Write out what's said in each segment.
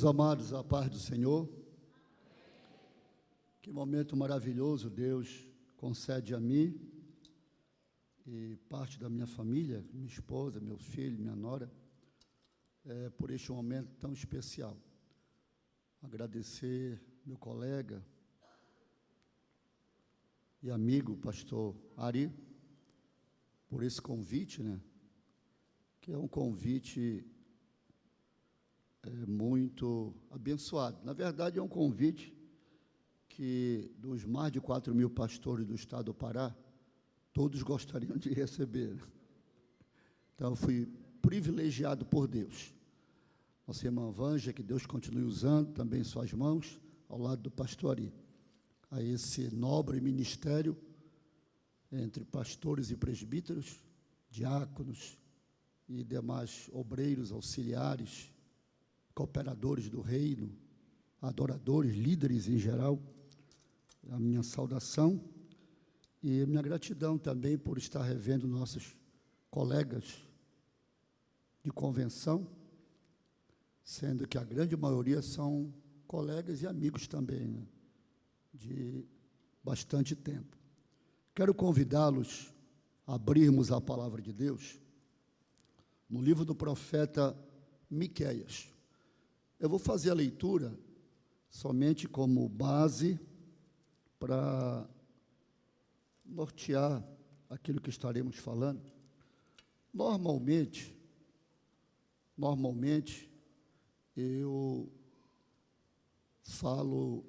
Meus amados, a paz do Senhor. Que momento maravilhoso Deus concede a mim e parte da minha família, minha esposa, meu filho, minha nora, por este momento tão especial. Agradecer meu colega e amigo, pastor Ari, por esse convite, que é um convite muito abençoado. Na verdade, é um convite que, dos mais de 4.000 pastores do estado do Pará, todos gostariam de receber. Então, eu fui privilegiado por Deus. Nossa irmã Vanja, que Deus continue usando também suas mãos, ao lado do pastor Ari, a esse nobre ministério entre pastores e presbíteros, diáconos e demais obreiros, auxiliares, cooperadores do reino, adoradores, líderes em geral, a minha saudação e a minha gratidão também por estar revendo nossos colegas de convenção, sendo que a grande maioria são colegas e amigos também, de bastante tempo. Quero convidá-los a abrirmos a palavra de Deus no livro do profeta Miqueias. Eu vou fazer a leitura somente como base para nortear aquilo que estaremos falando. Normalmente, eu falo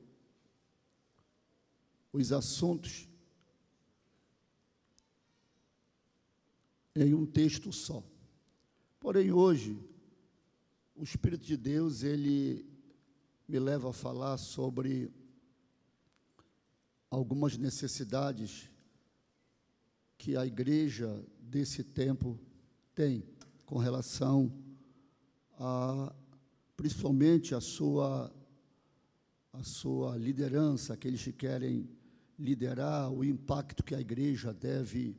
os assuntos em um texto só. Porém, hoje, o Espírito de Deus, ele me leva a falar sobre algumas necessidades que a igreja desse tempo tem com relação a, principalmente, a sua liderança, aqueles que querem liderar, o impacto que a igreja deve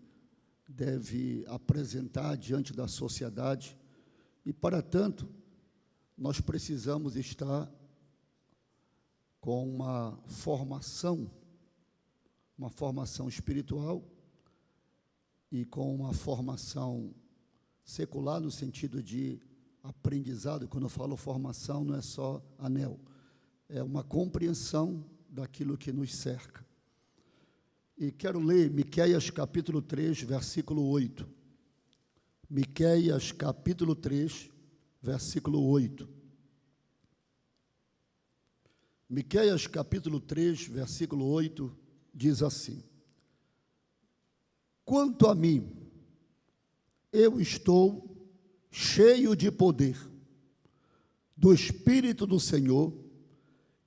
apresentar diante da sociedade. E, para tanto, nós precisamos estar com uma formação espiritual e com uma formação secular, no sentido de aprendizado. Quando eu falo formação, não é só anel, é uma compreensão daquilo que nos cerca. E quero ler Miqueias capítulo 3, versículo 8. Miqueias capítulo 3, versículo 8. Miqueias capítulo 3, versículo 8, diz assim: quanto a mim, eu estou cheio de poder do Espírito do Senhor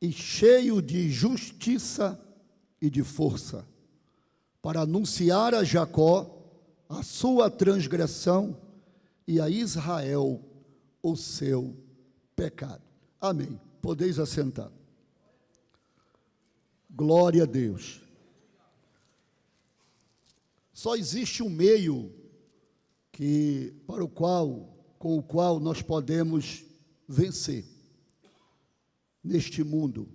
e cheio de justiça e de força, para anunciar a Jacó a sua transgressão e a Israel o seu pecado. Amém. Podeis assentar. Glória a Deus. Só existe um meio com o qual nós podemos vencer neste mundo.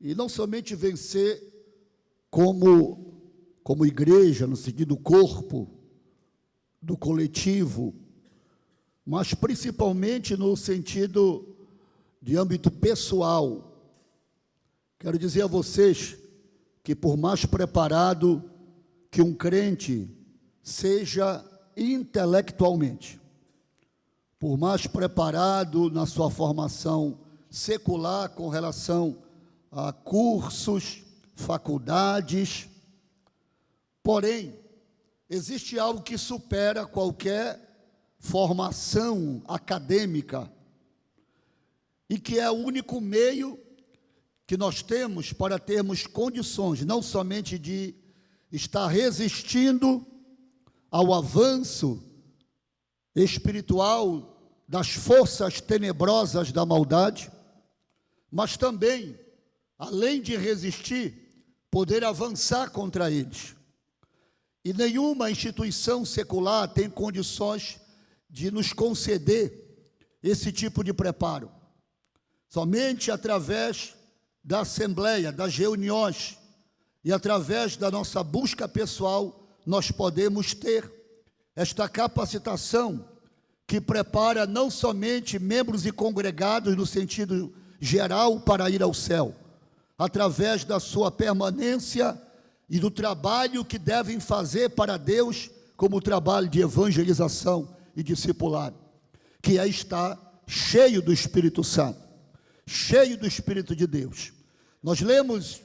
E não somente vencer como igreja, no sentido do corpo, do coletivo, mas principalmente no sentido de âmbito pessoal. Quero dizer a vocês que, por mais preparado que um crente seja intelectualmente, por mais preparado na sua formação secular com relação a cursos, faculdades, porém, existe algo que supera qualquer formação acadêmica e que é o único meio que nós temos para termos condições, não somente de estar resistindo ao avanço espiritual das forças tenebrosas da maldade, mas também, além de resistir, poder avançar contra eles. E nenhuma instituição secular tem condições de nos conceder esse tipo de preparo. Somente através da assembleia, das reuniões e através da nossa busca pessoal, nós podemos ter esta capacitação que prepara não somente membros e congregados no sentido geral para ir ao céu, através da sua permanência e do trabalho que devem fazer para Deus, como o trabalho de evangelização e discipulado, que é estar cheio do Espírito Santo, cheio do Espírito de Deus. Nós lemos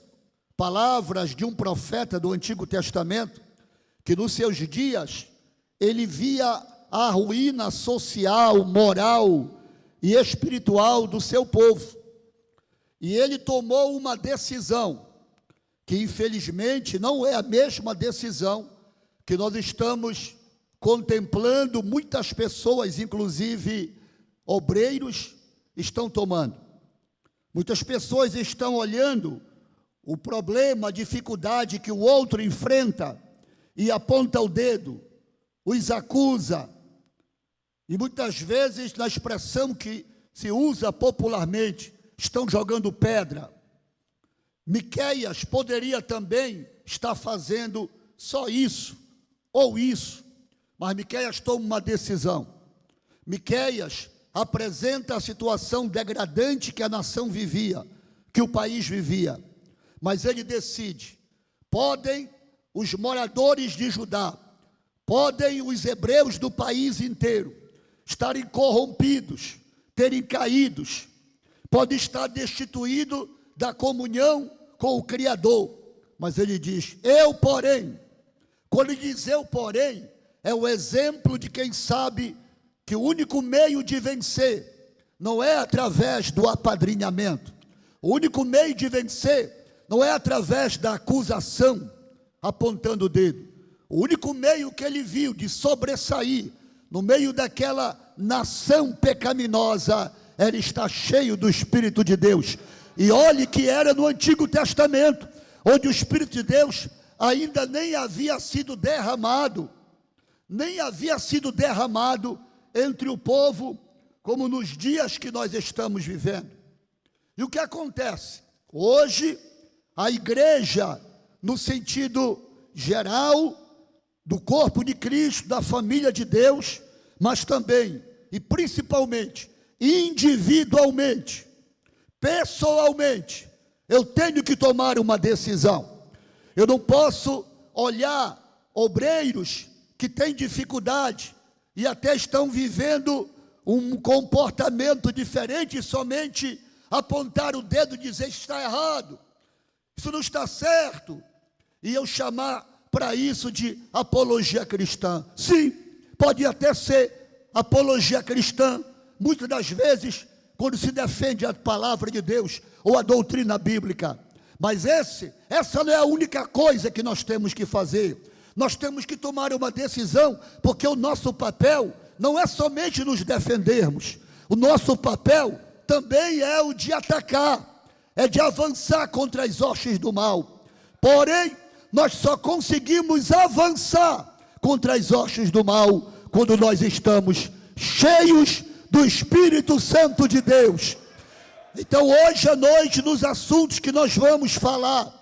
palavras de um profeta do Antigo Testamento, que nos seus dias, ele via a ruína social, moral e espiritual do seu povo. E ele tomou uma decisão, que infelizmente não é a mesma decisão que nós estamos contemplando, muitas pessoas, inclusive obreiros, estão tomando. Muitas pessoas estão olhando o problema, a dificuldade que o outro enfrenta e aponta o dedo, os acusa. E muitas vezes, na expressão que se usa popularmente, estão jogando pedra. Miqueias poderia também estar fazendo só isso, ou isso, mas Miqueias toma uma decisão. Miqueias apresenta a situação degradante que a nação vivia, que o país vivia, mas ele decide: podem os moradores de Judá, podem os hebreus do país inteiro estarem corrompidos, terem caídos, pode estar destituído da comunhão com o Criador, mas ele diz: eu, porém. Quando ele diz eu, porém, é o exemplo de quem sabe que o único meio de vencer não é através do apadrinhamento, o único meio de vencer não é através da acusação, apontando o dedo. O único meio que ele viu de sobressair no meio daquela nação pecaminosa era estar cheio do Espírito de Deus. E olhe que era no Antigo Testamento, onde o Espírito de Deus ainda nem havia sido derramado, entre o povo, como nos dias que nós estamos vivendo. E o que acontece? Hoje, a igreja, no sentido geral, do corpo de Cristo, da família de Deus, mas também, e principalmente, individualmente, pessoalmente, eu tenho que tomar uma decisão. Eu não posso olhar obreiros que têm dificuldade e até estão vivendo um comportamento diferente e somente apontar o dedo e dizer: está errado, isso não está certo, e eu chamar para isso de apologia cristã. Sim, pode até ser apologia cristã, muitas das vezes, quando se defende a palavra de Deus ou a doutrina bíblica, mas essa não é a única coisa que nós temos que fazer. Nós temos que tomar uma decisão, porque o nosso papel não é somente nos defendermos, o nosso papel também é o de atacar, é de avançar contra as hostes do mal. Porém, nós só conseguimos avançar contra as hostes do mal quando nós estamos cheios do Espírito Santo de Deus. Então, hoje à noite, nos assuntos que nós vamos falar,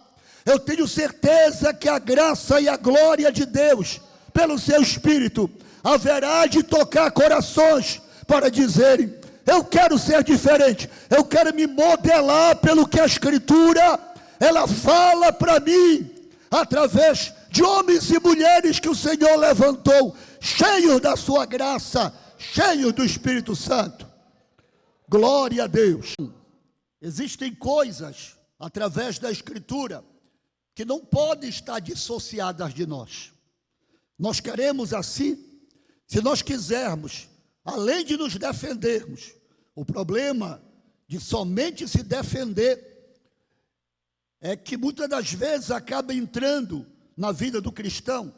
eu tenho certeza que a graça e a glória de Deus, pelo seu Espírito, haverá de tocar corações para dizerem: eu quero ser diferente, eu quero me modelar pelo que a Escritura, ela fala para mim, através de homens e mulheres que o Senhor levantou, cheios da sua graça, cheios do Espírito Santo. Glória a Deus. Existem coisas, através da Escritura, que não podem estar dissociadas de nós. Nós queremos assim, se nós quisermos, além de nos defendermos, o problema de somente se defender é que muitas das vezes acaba entrando na vida do cristão,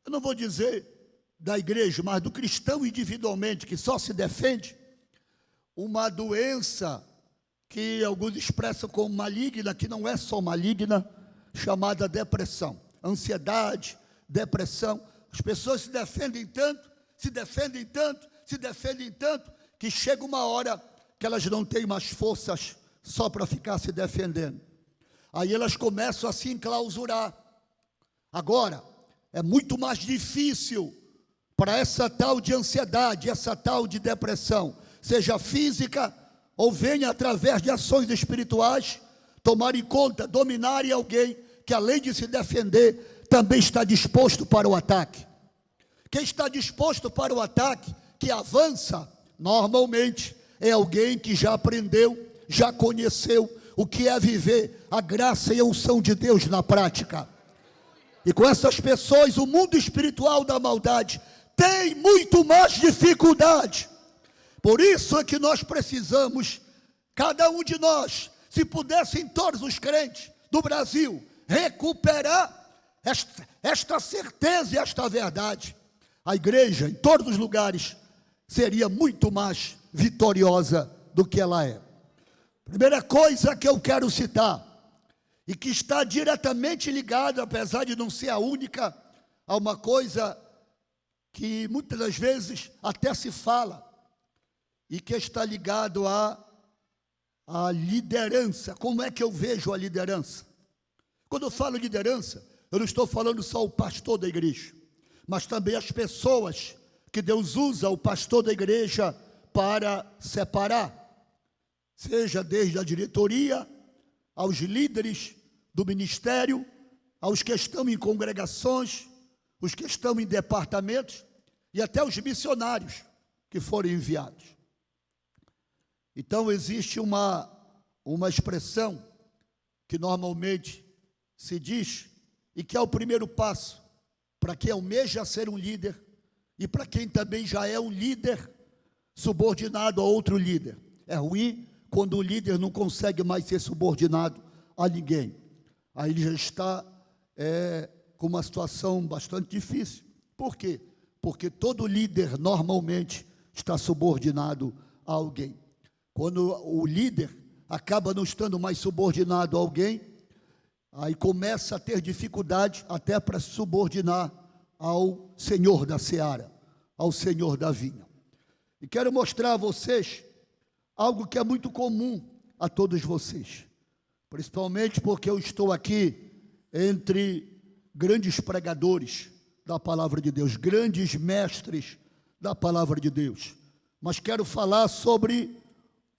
eu não vou dizer da igreja, mas do cristão individualmente, que só se defende, uma doença que alguns expressam como maligna, que não é só maligna, chamada depressão, ansiedade, depressão. As pessoas se defendem tanto, que chega uma hora que elas não têm mais forças só para ficar se defendendo. Aí elas começam a se enclausurar. Agora, é muito mais difícil para essa tal de ansiedade, essa tal de depressão, seja física ou venha através de ações espirituais, tomar em conta, dominar alguém que além de se defender, também está disposto para o ataque. Quem está disposto para o ataque, que avança, normalmente é alguém que já aprendeu, já conheceu o que é viver a graça e a unção de Deus na prática. E com essas pessoas, o mundo espiritual da maldade tem muito mais dificuldade. Por isso é que nós precisamos, cada um de nós, se pudessem todos os crentes do Brasil recuperar esta certeza e esta verdade, a igreja em todos os lugares seria muito mais vitoriosa do que ela é. Primeira coisa que eu quero citar, e que está diretamente ligada, apesar de não ser a única, a uma coisa que muitas das vezes até se fala, e que está ligado à liderança. Como é que eu vejo a liderança? Quando eu falo liderança, eu não estou falando só o pastor da igreja, mas também as pessoas que Deus usa o pastor da igreja para separar, seja desde a diretoria, aos líderes do ministério, aos que estão em congregações, os que estão em departamentos e até os missionários que foram enviados. Então existe uma expressão que normalmente se diz e que é o primeiro passo para quem almeja ser um líder e para quem também já é um líder subordinado a outro líder. É ruim quando o líder não consegue mais ser subordinado a ninguém. Aí ele já está com uma situação bastante difícil. Por quê? Porque todo líder normalmente está subordinado a alguém. Quando o líder acaba não estando mais subordinado a alguém, aí começa a ter dificuldade até para se subordinar ao Senhor da seara, ao Senhor da vinha. E quero mostrar a vocês algo que é muito comum a todos vocês, principalmente porque eu estou aqui entre grandes pregadores da palavra de Deus, grandes mestres da palavra de Deus, mas quero falar sobre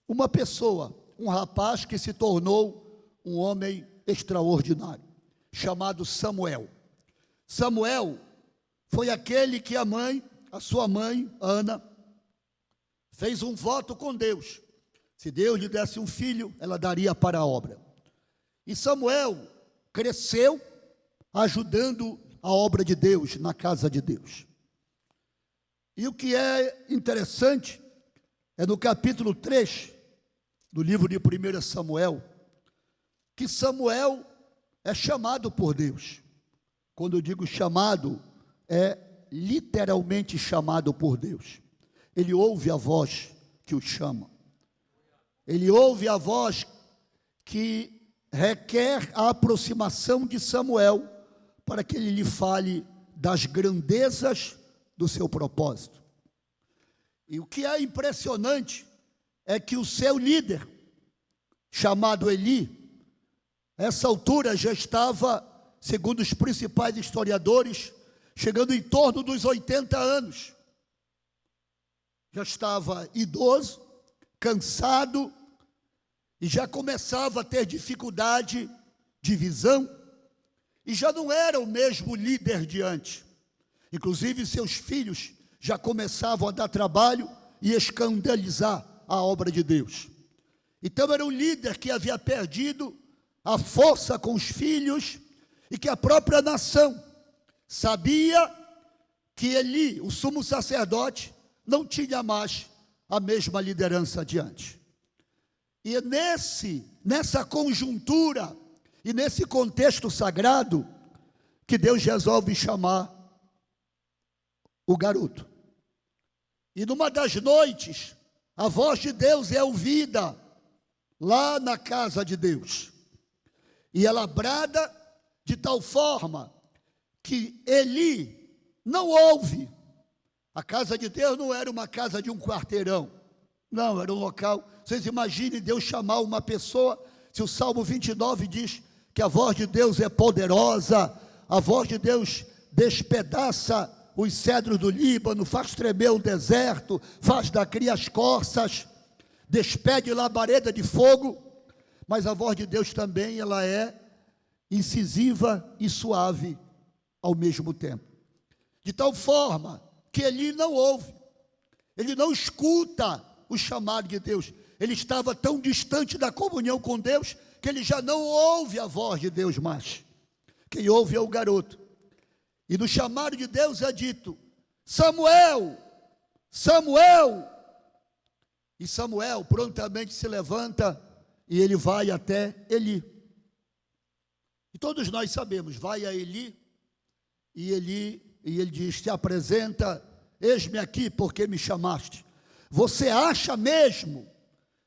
uma pessoa, um rapaz que se tornou um homem extraordinário, chamado Samuel. Samuel foi aquele que a sua mãe, Ana, fez um voto com Deus. Se Deus lhe desse um filho, ela daria para a obra. E Samuel cresceu ajudando a obra de Deus, na casa de Deus. E o que é interessante, é no capítulo 3, do livro de 1 Samuel, que Samuel é chamado por Deus. Quando eu digo chamado, é literalmente chamado por Deus. Ele ouve a voz que o chama. Ele ouve a voz que requer a aproximação de Samuel para que ele lhe fale das grandezas do seu propósito. E o que é impressionante é que o seu líder, chamado Eli, essa altura já estava, segundo os principais historiadores, chegando em torno dos 80 anos. Já estava idoso, cansado, e já começava a ter dificuldade de visão, e já não era o mesmo líder de antes. Inclusive seus filhos já começavam a dar trabalho e escandalizar a obra de Deus. Então era um líder que havia perdido a força com os filhos e que a própria nação sabia que Eli, o sumo sacerdote, não tinha mais a mesma liderança adiante. E é nessa conjuntura e nesse contexto sagrado que Deus resolve chamar o garoto. E numa das noites, a voz de Deus é ouvida lá na casa de Deus. E ela brada de tal forma que Eli não ouve. A casa de Deus não era uma casa de um quarteirão. Não, era um local. Vocês imaginem Deus chamar uma pessoa, se o Salmo 29 diz que a voz de Deus é poderosa, a voz de Deus despedaça os cedros do Líbano, faz tremer o deserto, faz da cria as corças, despede labareda de fogo, mas a voz de Deus também, ela é incisiva e suave ao mesmo tempo, de tal forma que ele não ouve, ele não escuta o chamado de Deus, ele estava tão distante da comunhão com Deus, que ele já não ouve a voz de Deus mais. Quem ouve é o garoto, e no chamado de Deus é dito, Samuel, Samuel, e Samuel prontamente se levanta, e ele vai até Eli, e todos nós sabemos, vai a Eli, e ele diz, se apresenta, eis-me aqui porque me chamaste. Você acha mesmo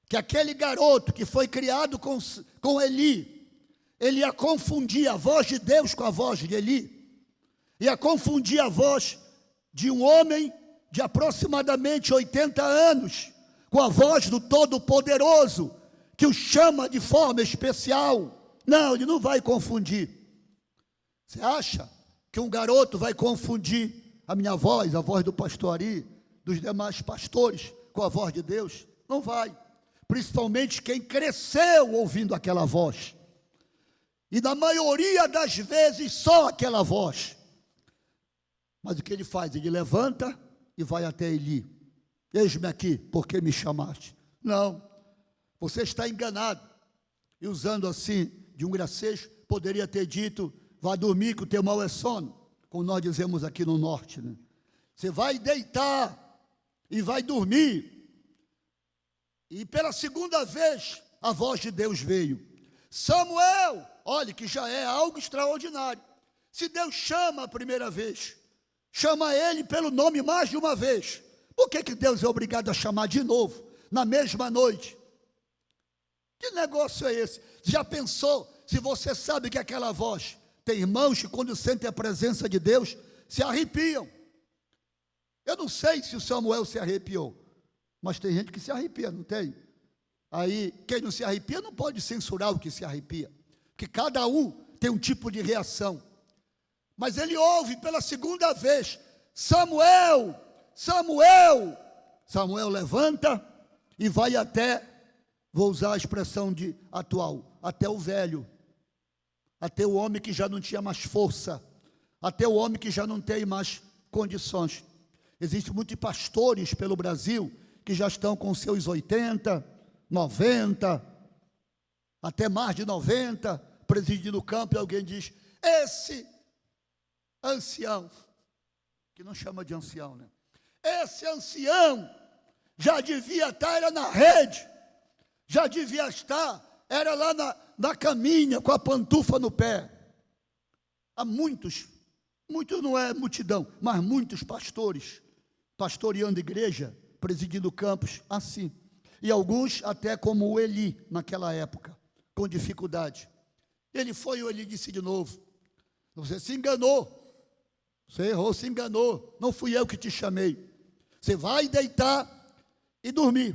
que aquele garoto que foi criado com Eli, ele ia confundir a voz de Deus com a voz de Eli? Ia confundir a voz de um homem de aproximadamente 80 anos, com a voz do Todo-Poderoso, que o chama de forma especial? Não, ele não vai confundir. Você acha que um garoto vai confundir a minha voz, a voz do pastor Ari, dos demais pastores, com a voz de Deus? Não vai. Principalmente quem cresceu ouvindo aquela voz. E na maioria das vezes só aquela voz. Mas o que ele faz? Ele levanta e vai até Eli. Eis-me aqui, porque me chamaste. Não, você está enganado. E usando assim, de um gracejo, poderia ter dito, vá dormir que o teu mal é sono, como nós dizemos aqui no norte, né? Você vai deitar e vai dormir. E pela segunda vez, a voz de Deus veio. Samuel, olhe que já é algo extraordinário. Se Deus chama a primeira vez, chama ele pelo nome mais de uma vez, por que Deus é obrigado a chamar de novo, na mesma noite? Que negócio é esse? Já pensou, se você sabe que aquela voz, tem irmãos que quando sentem a presença de Deus, se arrepiam. Eu não sei se o Samuel se arrepiou, mas tem gente que se arrepia, não tem? Aí, quem não se arrepia não pode censurar o que se arrepia, porque cada um tem um tipo de reação. Mas ele ouve pela segunda vez, Samuel, Samuel. Samuel levanta e vai até, vou usar a expressão atual, até o velho, até o homem que já não tinha mais força, até o homem que já não tem mais condições. Existem muitos pastores pelo Brasil que já estão com seus 80, 90, até mais de 90, presidindo o campo, e alguém diz, esse ancião, que não chama de ancião, né? Esse ancião já devia estar, era na rede, já devia estar, era lá na caminha, com a pantufa no pé. Há muitos não é multidão, mas muitos pastores, pastoreando igreja, presidindo campos, assim. E alguns até como o Eli, naquela época, com dificuldade. Ele foi e o Eli disse de novo, você se enganou, você errou, se enganou, não fui eu que te chamei. Você vai deitar e dormir.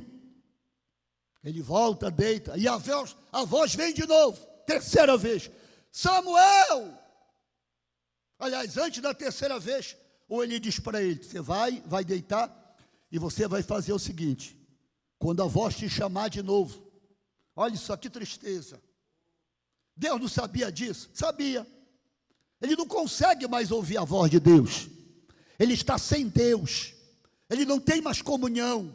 Ele volta, deita, e a voz vem de novo, terceira vez, Samuel! Aliás, antes da terceira vez, o Eli diz para ele, você vai deitar, e você vai fazer o seguinte, quando a voz te chamar de novo, olha só que tristeza, Deus não sabia disso? Sabia. Ele não consegue mais ouvir a voz de Deus, ele está sem Deus, ele não tem mais comunhão,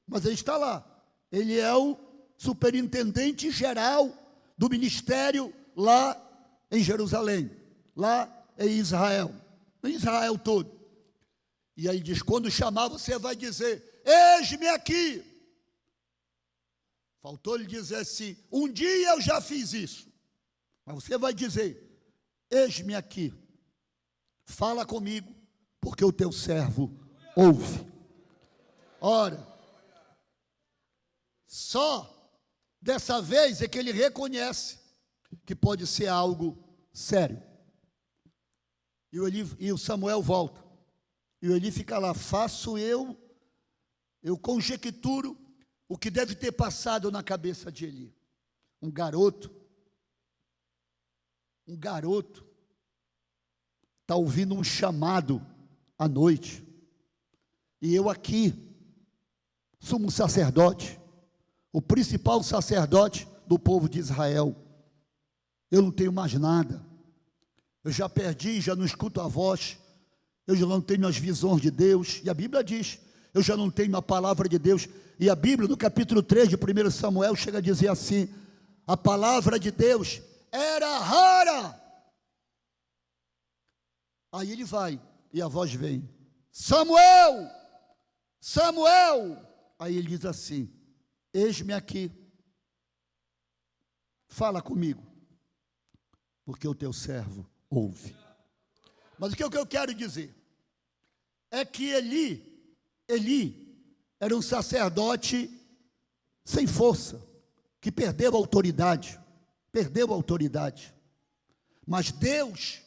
mas ele está lá, ele é o superintendente geral do ministério lá em Jerusalém, lá em Israel todo. E aí diz, quando chamar você vai dizer, eis-me aqui. Faltou lhe dizer assim, um dia eu já fiz isso, mas você vai dizer, eis-me aqui, fala comigo, porque o teu servo ouve. Ora, só dessa vez é que ele reconhece que pode ser algo sério. E o Samuel volta, e o Eli fica lá, faço eu conjecturo o que deve ter passado na cabeça de Eli. Um garoto está ouvindo um chamado à noite, e eu aqui, sumo sacerdote, o principal sacerdote do povo de Israel, eu não tenho mais nada, eu já perdi, já não escuto a voz, eu já não tenho as visões de Deus, e a Bíblia diz, eu já não tenho a palavra de Deus, e a Bíblia no capítulo 3 de 1 Samuel chega a dizer assim, a palavra de Deus era rara. Aí ele vai, e a voz vem, Samuel, Samuel. Aí ele diz assim, eis-me aqui, fala comigo, porque o teu servo ouve. Mas o que eu quero dizer, é que Eli era um sacerdote sem força, que perdeu a autoridade, mas Deus,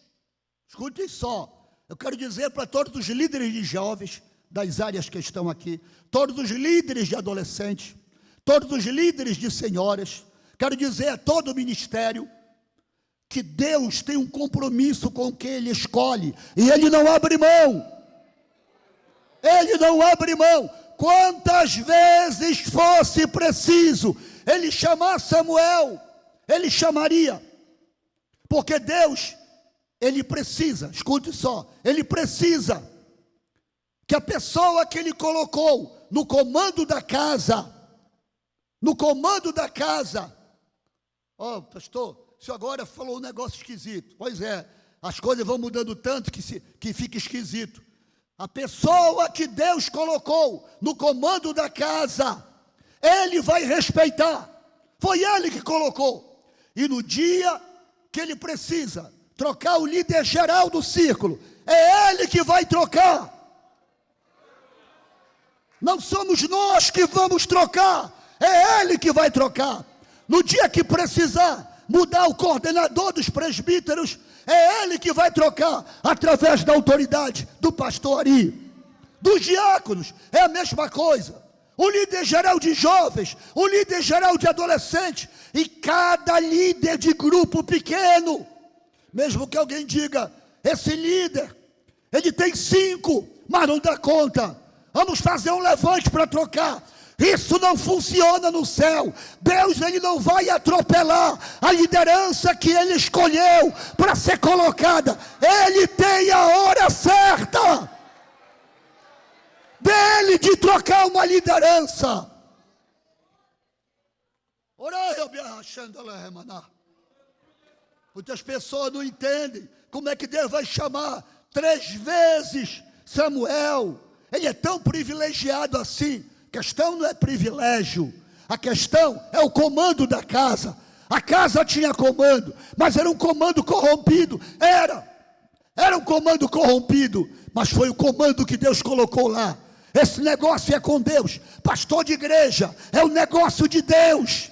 escutem só, eu quero dizer para todos os líderes de jovens, das áreas que estão aqui, todos os líderes de adolescentes, todos os líderes de senhoras, quero dizer a todo o ministério, que Deus tem um compromisso com quem Ele escolhe, e Ele não abre mão, quantas vezes fosse preciso, Ele chamar Samuel, Ele chamaria, porque Deus, Ele precisa, escute só, Ele precisa, que a pessoa que Ele colocou no comando da casa, pastor, o senhor agora falou um negócio esquisito, pois é, as coisas vão mudando tanto que fica esquisito, a pessoa que Deus colocou no comando da casa, Ele vai respeitar, foi Ele que colocou, e no dia que Ele precisa trocar o líder geral do círculo, é Ele que vai trocar, não somos nós que vamos trocar, é Ele que vai trocar, no dia que precisar mudar o coordenador dos presbíteros, é Ele que vai trocar, através da autoridade do pastor Ari, dos diáconos, é a mesma coisa, o líder geral de jovens, o líder geral de adolescentes, e cada líder de grupo pequeno, mesmo que alguém diga, esse líder, ele tem 5, mas não dá conta, vamos fazer um levante para trocar, isso não funciona no céu, Deus Ele não vai atropelar a liderança que Ele escolheu para ser colocada, Ele tem a hora certa, dele de trocar uma liderança, muitas pessoas não entendem, como é que Deus vai chamar 3 vezes Samuel, ele é tão privilegiado assim, a questão não é privilégio, a questão é o comando da casa, a casa tinha comando, mas era um comando corrompido, era um comando corrompido, mas foi o comando que Deus colocou lá, esse negócio é com Deus, pastor de igreja, é o negócio de Deus,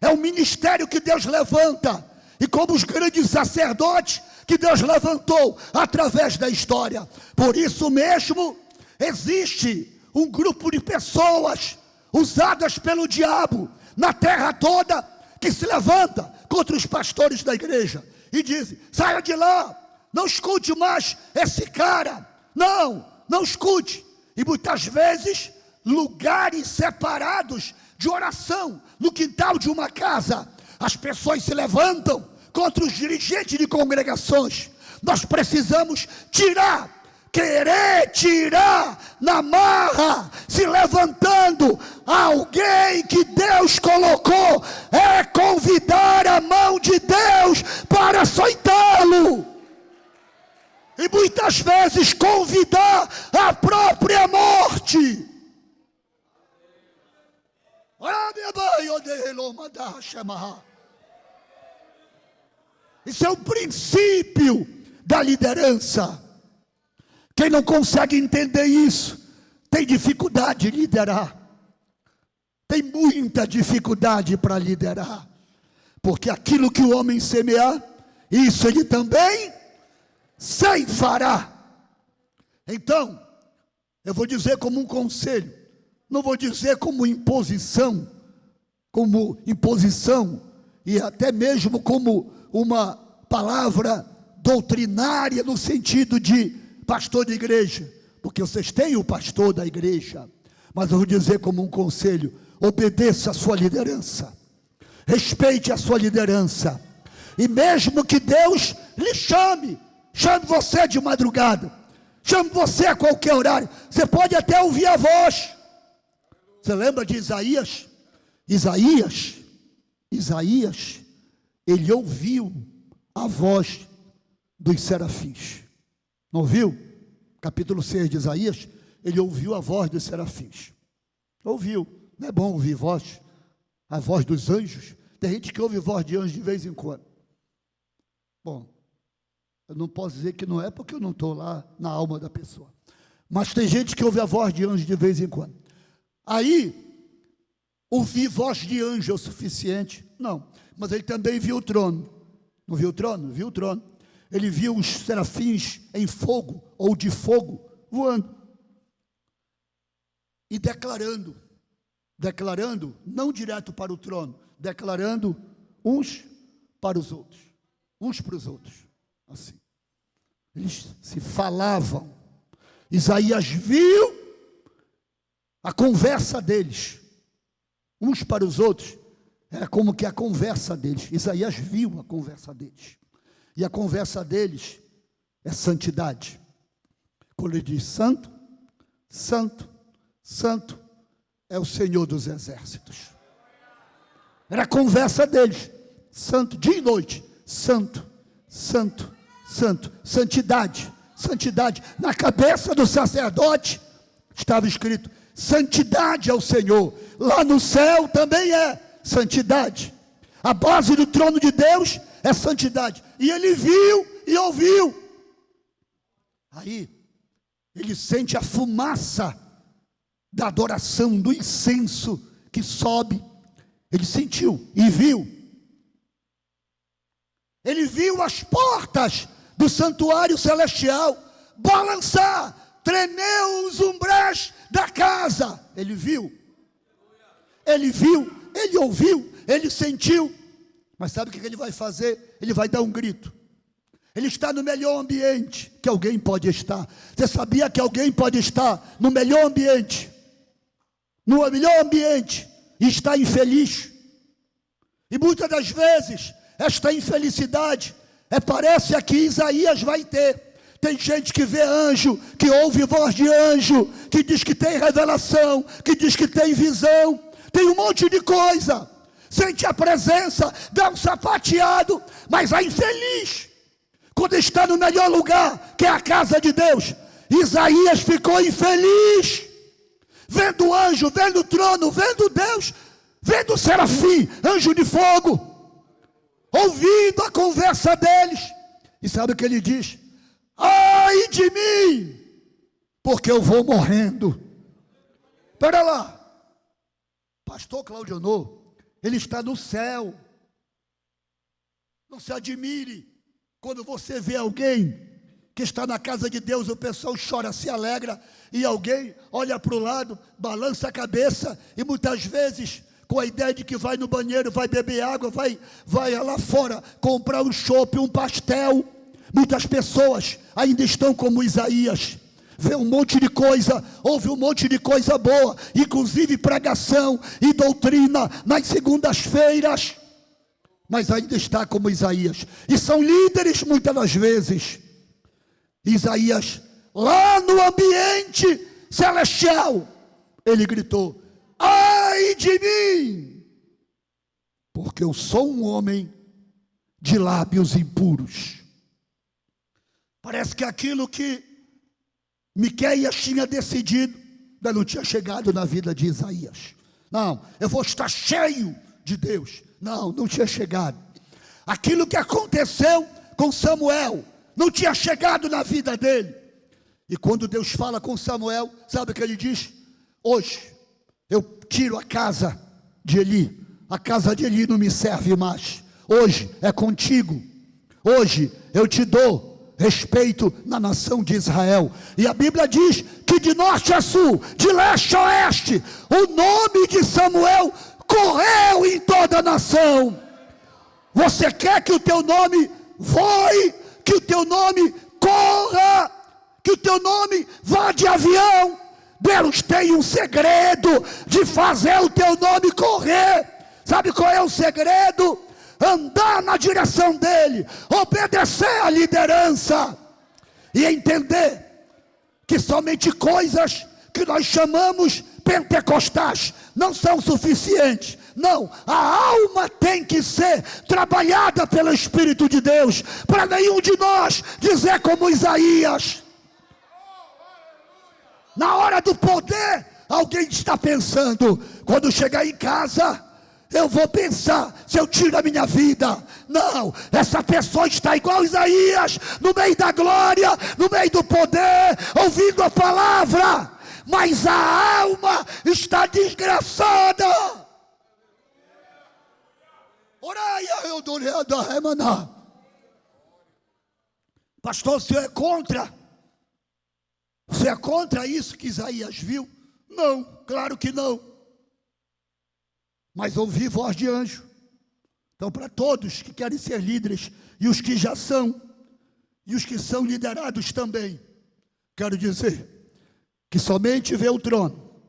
é o ministério que Deus levanta, e como os grandes sacerdotes que Deus levantou através da história, por isso mesmo, existe um grupo de pessoas usadas pelo diabo na terra toda, que se levanta contra os pastores da igreja e diz, saia de lá, não escute mais esse cara, não escute, e muitas vezes lugares separados de oração, no quintal de uma casa, as pessoas se levantam contra os dirigentes de congregações, nós precisamos querer tirar na marra, se levantando, alguém que Deus colocou, é convidar a mão de Deus para açoitá-lo, e muitas vezes convidar a própria morte. Isso é um princípio da liderança. Quem não consegue entender isso, tem dificuldade de liderar, tem muita dificuldade para liderar, porque aquilo que o homem semear, isso ele também ceifará. Então, eu vou dizer como um conselho, não vou dizer como imposição, e até mesmo como uma palavra doutrinária no sentido de pastor de igreja, porque vocês têm o pastor da igreja, mas eu vou dizer como um conselho: obedeça a sua liderança, respeite a sua liderança, e mesmo que Deus lhe chame você de madrugada, chame você a qualquer horário, você pode até ouvir a voz. Você lembra de Isaías? Isaías, ele ouviu a voz dos serafins. Não ouviu? Capítulo 6 de Isaías, ele ouviu a voz dos serafins. Ouviu. Não é bom ouvir a voz dos anjos? Tem gente que ouve voz de anjo de vez em quando. Bom, eu não posso dizer que não é, porque eu não estou lá na alma da pessoa. Mas tem gente que ouve a voz de anjo de vez em quando. Aí, ouvir voz de anjo é o suficiente? Não, mas ele também viu o trono. Não viu o trono? Viu o trono. Ele viu os serafins em fogo, ou de fogo, voando. E declarando, não direto para o trono, declarando uns para os outros. Assim. Eles se falavam. Isaías viu a conversa deles, uns para os outros. Era como que a conversa deles. Isaías viu a conversa deles. E a conversa deles é santidade. Quando ele diz santo, santo, santo é o Senhor dos exércitos. Era a conversa deles. Santo, dia e noite. Santo, santo, santo. Santidade, santidade. Na cabeça do sacerdote estava escrito: santidade ao Senhor. Lá no céu também é santidade. A base do trono de Deus é santidade. E ele viu e ouviu. Aí, ele sente a fumaça da adoração, do incenso que sobe. Ele sentiu e viu. Ele viu as portas do santuário celestial balançar, tremeu os umbrais da casa. Ele viu, ele ouviu, ele sentiu. Mas sabe o que ele vai fazer? Ele vai dar um grito. Ele está no melhor ambiente que alguém pode estar. Você sabia que alguém pode estar no melhor ambiente? No melhor ambiente e está infeliz? E muitas das vezes esta infelicidade parece a que Isaías vai ter. Tem gente que vê anjo, que ouve voz de anjo, que diz que tem revelação, que diz que tem visão, tem um monte de coisa, sente a presença, dá um sapateado, mas a infeliz, quando está no melhor lugar, que é a casa de Deus. Isaías ficou infeliz, vendo o anjo, vendo o trono, vendo Deus, vendo o serafim, anjo de fogo, ouvindo a conversa deles. E sabe o que ele diz? Ai de mim, porque eu vou morrendo. Espera lá, pastor Claudionor, ele está no céu. Não se admire quando você vê alguém que está na casa de Deus, o pessoal chora, se alegra, e alguém olha para o lado, balança a cabeça, e muitas vezes com a ideia de que vai no banheiro, vai beber água, vai lá fora comprar um chopp, um pastel. Muitas pessoas ainda estão como Isaías, vê um monte de coisa, ouve um monte de coisa boa, inclusive pregação e doutrina nas segundas-feiras, mas ainda está como Isaías, e são líderes muitas das vezes. Isaías, lá no ambiente celestial, ele gritou: ai de mim, porque eu sou um homem de lábios impuros. Parece que aquilo que Miqueias tinha decidido ainda não tinha chegado na vida de Isaías. Não, eu vou estar cheio de Deus. Não tinha chegado. Aquilo que aconteceu com Samuel não tinha chegado na vida dele. E quando Deus fala com Samuel, sabe o que ele diz? Hoje eu tiro a casa de Eli. A casa de Eli não me serve mais. Hoje é contigo. Hoje eu te dou respeito na nação de Israel. E a Bíblia diz que de norte a sul, de leste a oeste, o nome de Samuel correu em toda a nação. Você quer que o teu nome voe, que o teu nome corra, que o teu nome vá de avião? Deus tem um segredo de fazer o teu nome correr. Sabe qual é o segredo? Andar na direção dele, obedecer à liderança e entender que somente coisas que nós chamamos pentecostais não são suficientes. Não, a alma tem que ser trabalhada pelo Espírito de Deus, para nenhum de nós dizer como Isaías: na hora do poder, alguém está pensando, quando chegar em casa, eu vou pensar se eu tiro a minha vida. Não, essa pessoa está igual Isaías, no meio da glória, no meio do poder, ouvindo a palavra, mas a alma está desgraçada. Pastor, o senhor é contra? Você é contra isso que Isaías viu? Não, claro que não. Mas ouvi voz de anjo. Então, para todos que querem ser líderes, e os que já são, e os que são liderados também, quero dizer que somente ver o trono,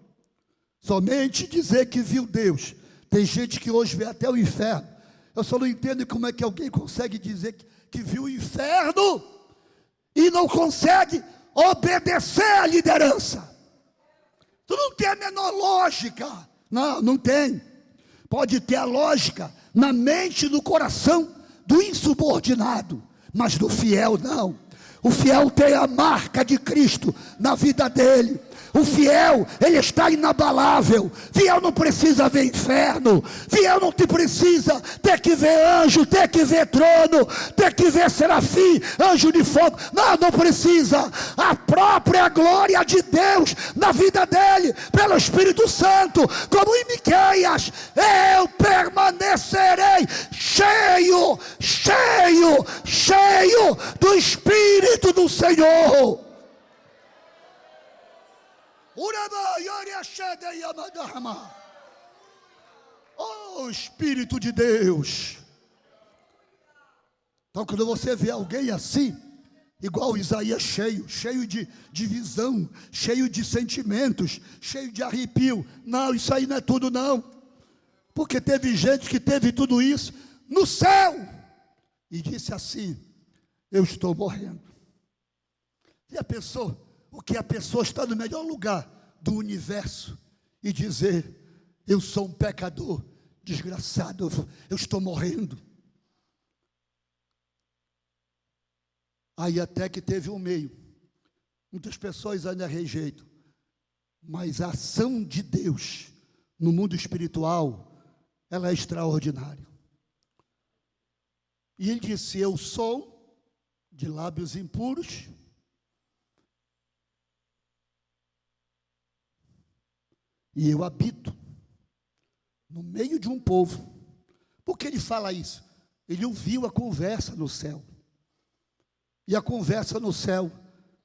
somente dizer que viu Deus. Tem gente que hoje vê até o inferno. Eu só não entendo como é que alguém consegue dizer que viu o inferno e não consegue obedecer à liderança. Tu não tem a menor lógica. Não, não tem. Pode ter a lógica na mente e no coração do insubordinado, mas do fiel não. O fiel tem a marca de Cristo na vida dele. O fiel, ele está inabalável. Fiel não precisa ver inferno. Fiel não te precisa ter que ver anjo, ter que ver trono, ter que ver serafim, anjo de fogo. Não, não precisa. A própria glória de Deus na vida dele, pelo Espírito Santo, como em Miqueias: eu permanecerei cheio, cheio, cheio do Espírito do Senhor. Oh, Espírito de Deus. Então, quando você vê alguém assim, igual Isaías, cheio de visão, cheio de sentimentos, cheio de arrepio, não, isso aí não é tudo não. Porque teve gente que teve tudo isso no céu e disse assim: eu estou morrendo. E a pessoa, o que a pessoa está no melhor lugar do universo e dizer: eu sou um pecador desgraçado, eu estou morrendo. Aí até que teve um meio. Muitas pessoas ainda rejeitam, mas a ação de Deus no mundo espiritual, ela é extraordinária. E ele disse: eu sou de lábios impuros, e eu habito no meio de um povo. Por que ele fala isso? Ele ouviu a conversa no céu. E a conversa no céu,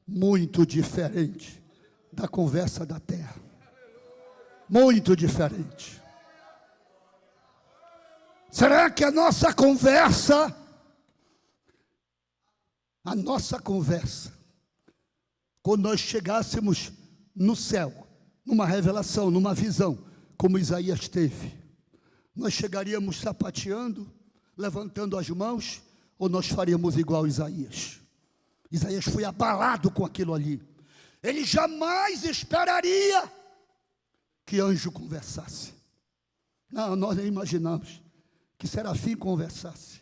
muito diferente da conversa da terra. Muito diferente. Será que a nossa conversa, quando nós chegássemos no céu, numa revelação, numa visão, como Isaías teve, nós chegaríamos sapateando, levantando as mãos, ou nós faríamos igual Isaías? Isaías foi abalado com aquilo ali. Ele jamais esperaria que anjo conversasse. Não, nós nem imaginamos que serafim conversasse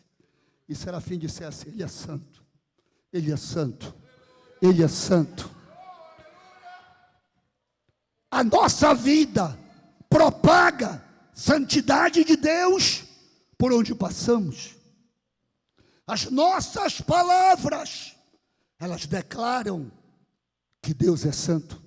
e serafim dissesse: ele é santo, ele é santo, ele é santo. A nossa vida propaga santidade de Deus por onde passamos. As nossas palavras, elas declaram que Deus é santo.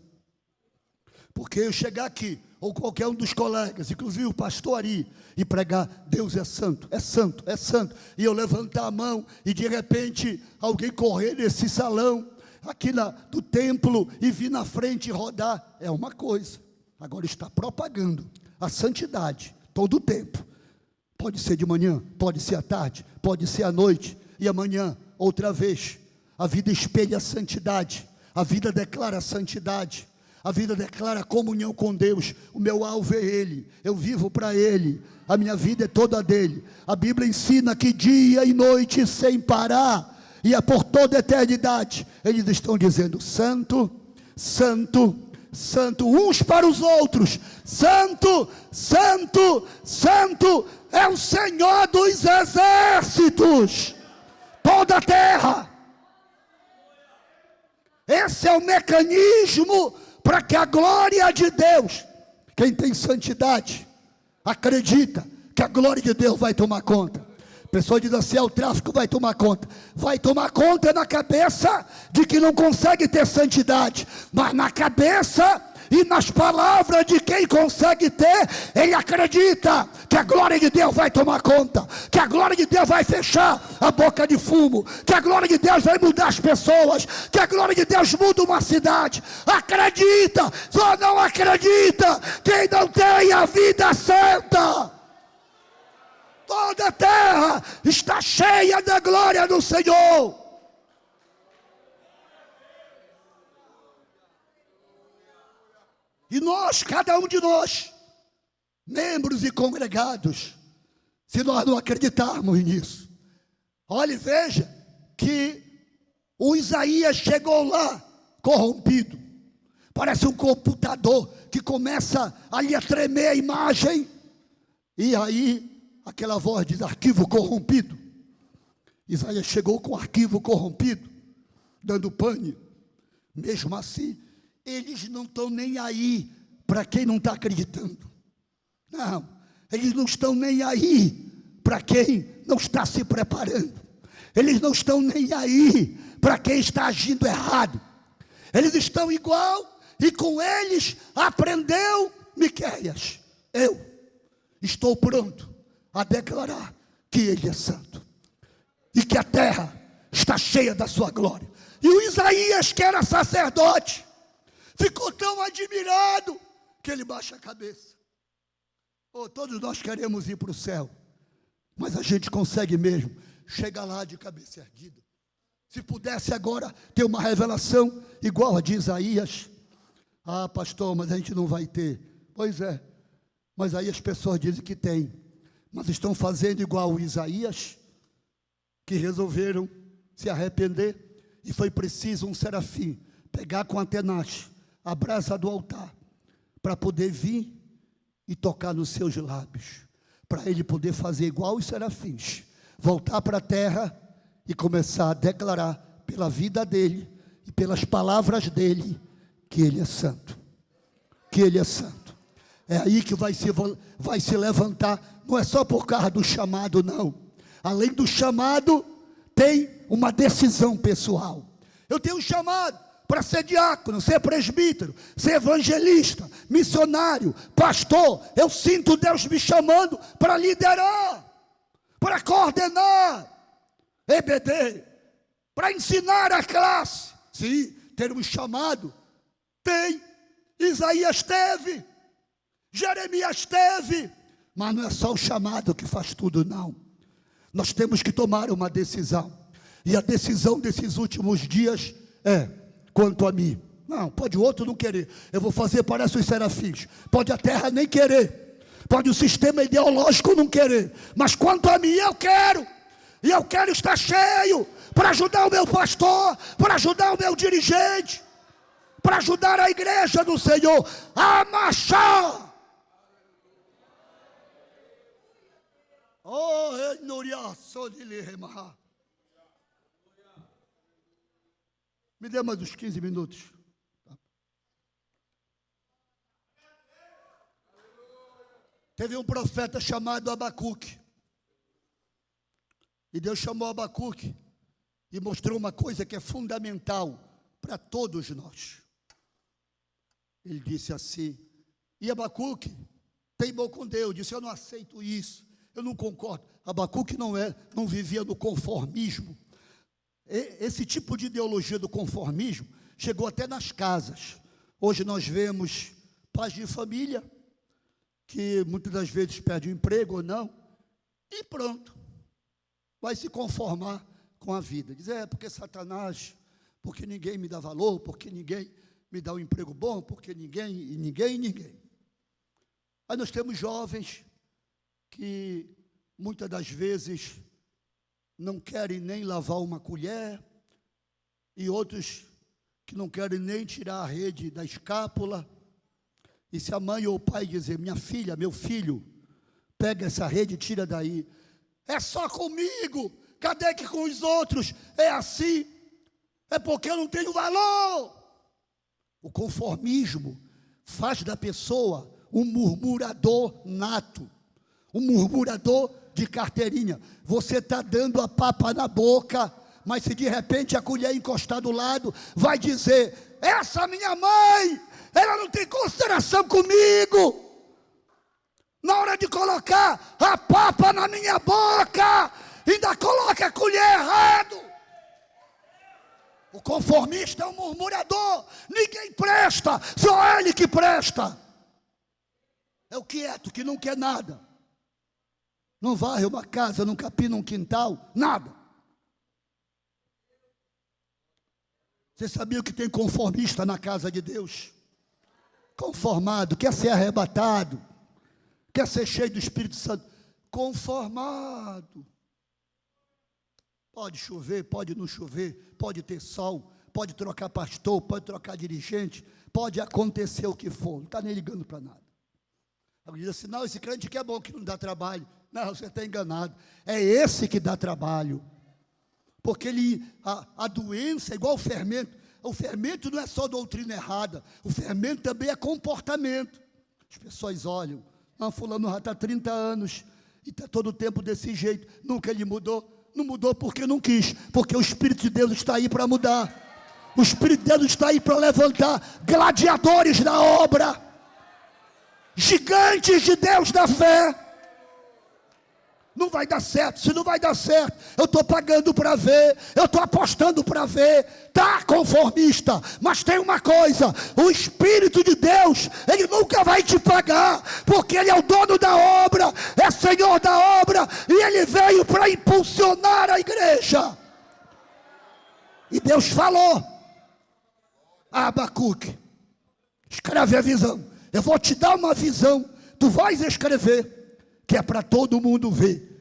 Porque eu chegar aqui, ou qualquer um dos colegas, inclusive o pastor Ari, e pregar: Deus é santo, é santo, é santo, e eu levantar a mão, e de repente alguém correr nesse salão, aqui do templo, e vir na frente e rodar, é uma coisa. Agora está propagando a santidade todo o tempo. Pode ser de manhã, pode ser à tarde, pode ser à noite, e amanhã, outra vez. A vida espelha a santidade, a vida declara a santidade, a vida declara a comunhão com Deus. O meu alvo é Ele, eu vivo para Ele, a minha vida é toda dele. A Bíblia ensina que dia e noite sem parar, e é por toda a eternidade, eles estão dizendo: santo, santo, santo, uns para os outros, santo, santo, santo, é o Senhor dos exércitos, toda a terra. Esse é o mecanismo para que a glória de Deus, quem tem santidade, acredita que a glória de Deus vai tomar conta. A pessoa diz assim: o tráfico vai tomar conta. Vai tomar conta na cabeça de que não consegue ter santidade, mas na cabeça e nas palavras de quem consegue ter, ele acredita que a glória de Deus vai tomar conta, que a glória de Deus vai fechar a boca de fumo, que a glória de Deus vai mudar as pessoas, que a glória de Deus muda uma cidade. Acredita, só não acredita quem não tem a vida santa. Toda a terra está cheia da glória do Senhor. E nós, cada um de nós, membros e congregados, se nós não acreditarmos nisso, olhe, veja que o Isaías chegou lá corrompido, parece um computador que começa ali a tremer a imagem, e aí aquela voz diz: arquivo corrompido. Isaías chegou com o arquivo corrompido, dando pane. Mesmo assim, eles não estão nem aí para quem não está acreditando. Não, eles não estão nem aí para quem não está se preparando. Eles não estão nem aí para quem está agindo errado. Eles estão igual, e com eles aprendeu Miqueias: eu estou pronto a declarar que Ele é santo, e que a terra está cheia da sua glória. E o Isaías, que era sacerdote, ficou tão admirado que ele baixa a cabeça. Todos nós queremos ir para o céu, mas a gente consegue mesmo chegar lá de cabeça erguida. Se pudesse agora ter uma revelação igual a de Isaías: pastor, mas a gente não vai ter. Pois é, mas aí as pessoas dizem que tem, mas estão fazendo igual o Isaías, que resolveram se arrepender, e foi preciso um serafim pegar com a tenaz a brasa do altar, para poder vir e tocar nos seus lábios, para ele poder fazer igual os serafins, voltar para a terra e começar a declarar pela vida dele e pelas palavras dele que ele é santo, que ele é santo. É aí que vai se levantar. Não é só por causa do chamado, não. Além do chamado, tem uma decisão pessoal. Eu tenho um chamado para ser diácono, ser presbítero, ser evangelista, missionário, pastor. Eu sinto Deus me chamando para liderar, para coordenar, EBD, para ensinar a classe. Sim, ter um chamado, tem. Isaías teve, Jeremias teve, mas não é só o chamado que faz tudo, não. Nós temos que tomar uma decisão, e a decisão desses últimos dias é: quanto a mim, não, pode o outro não querer, eu vou fazer parece os serafins, pode a terra nem querer, pode o sistema ideológico não querer, mas quanto a mim eu quero, e eu quero estar cheio, para ajudar o meu pastor, para ajudar o meu dirigente, para ajudar a igreja do Senhor a marchar. Me dê mais uns 15 minutos. Teve um profeta chamado Abacuque, e Deus chamou Abacuque e mostrou uma coisa que é fundamental para todos nós. Ele disse assim: E Abacuque teimou com Deus, disse: eu não aceito isso, eu não concordo. Abacuque não vivia no conformismo. Esse tipo de ideologia do conformismo chegou até nas casas. Hoje nós vemos pais de família que muitas das vezes perdem o emprego ou não, e pronto, vai se conformar com a vida. Diz: porque Satanás, porque ninguém me dá valor, porque ninguém me dá um emprego bom, porque ninguém. Aí nós temos jovens que muitas das vezes não querem nem lavar uma colher, e outros que não querem nem tirar a rede da escápula. E se a mãe ou o pai dizer: minha filha, meu filho, pega essa rede e tira daí, é só comigo, cadê que com os outros é assim? É porque eu não tenho valor. O conformismo faz da pessoa um murmurador nato, um murmurador de carteirinha. Você está dando a papa na boca, mas se de repente a colher encostar do lado, vai dizer: essa minha mãe, ela não tem consideração comigo. Na hora de colocar a papa na minha boca, ainda coloca a colher errado. O conformista é um murmurador. Ninguém presta, só ele que presta. É o quieto, que não quer nada. Não varre uma casa, não capina um quintal, nada. Você sabia que tem conformista na casa de Deus? Conformado, quer ser arrebatado, quer ser cheio do Espírito Santo. Conformado. Pode chover, pode não chover, pode ter sol, pode trocar pastor, pode trocar dirigente, pode acontecer o que for, não está nem ligando para nada. Alguém diz assim: não, esse crente que é bom, que não dá trabalho. Não, você está enganado. É esse que dá trabalho. Porque a doença é igual ao fermento. O fermento não é só doutrina errada, o fermento também é comportamento. As pessoas olham: não, fulano já está há 30 anos, e está todo o tempo desse jeito, nunca ele mudou. Não mudou porque não quis, porque o Espírito de Deus está aí para mudar. O Espírito de Deus está aí para levantar gladiadores da obra, gigantes de Deus da fé. Não vai dar certo. Se não vai dar certo, eu estou pagando para ver, eu estou apostando para ver. Está conformista, mas tem uma coisa: o Espírito de Deus, Ele nunca vai te pagar, porque Ele é o dono da obra, é Senhor da obra, e Ele veio para impulsionar a igreja. E Deus falou a Abacuque: escreve a visão. Eu vou te dar uma visão, tu vais escrever, que é para todo mundo ver,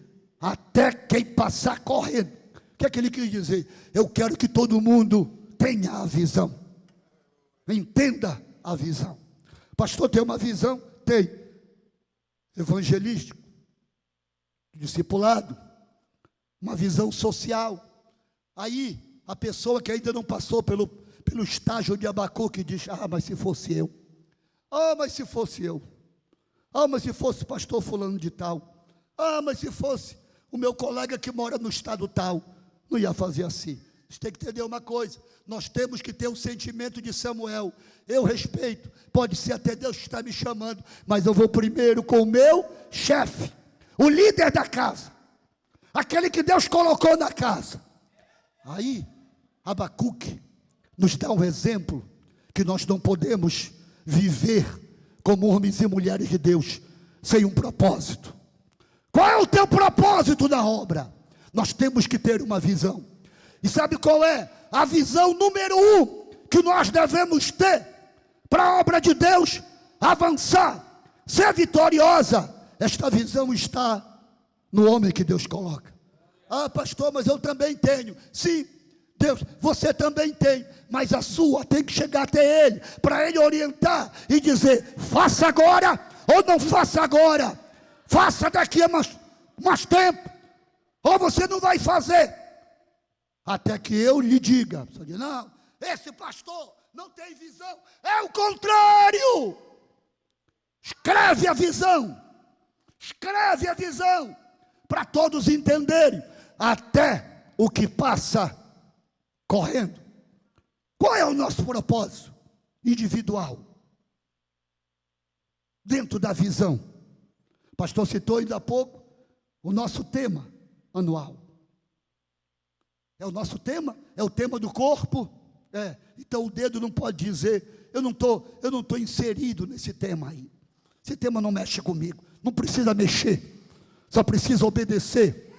até quem passar correndo. O que é que ele quis dizer? Eu quero que todo mundo tenha a visão, entenda a visão. Pastor, tem uma visão? Tem. Evangelístico, discipulado, uma visão social. Aí a pessoa que ainda não passou pelo estágio de Abacuque diz: mas se fosse eu, mas se fosse eu, mas se fosse pastor fulano de tal, mas se fosse o meu colega que mora no estado tal, não ia fazer assim. Você tem que entender uma coisa: nós temos que ter o sentimento de Samuel. Eu respeito, pode ser até Deus que está me chamando, mas eu vou primeiro com o meu chefe, o líder da casa, aquele que Deus colocou na casa. Aí Abacuque nos dá um exemplo que nós não podemos viver como homens e mulheres de Deus sem um propósito. Qual é o teu propósito na obra? Nós temos que ter uma visão. E sabe qual é a visão número 1 que nós devemos ter para a obra de Deus avançar, ser vitoriosa? Esta visão está no homem que Deus coloca. Pastor, mas eu também tenho. Sim, Deus, você também tem, mas a sua tem que chegar até Ele, para Ele orientar e dizer: faça agora ou não faça agora, faça daqui a mais tempo, ou você não vai fazer, até que eu lhe diga. Você diz: não, esse pastor não tem visão. É o contrário. Escreve a visão, para todos entenderem, até o que passa correndo. Qual é o nosso propósito individual? dentro da visão. O pastor citou ainda há pouco o nosso tema anual. É o nosso tema? É o tema do corpo? É. Então o dedo não pode dizer, eu não estou inserido nesse tema aí. Esse tema não mexe comigo. Não precisa mexer, só precisa obedecer.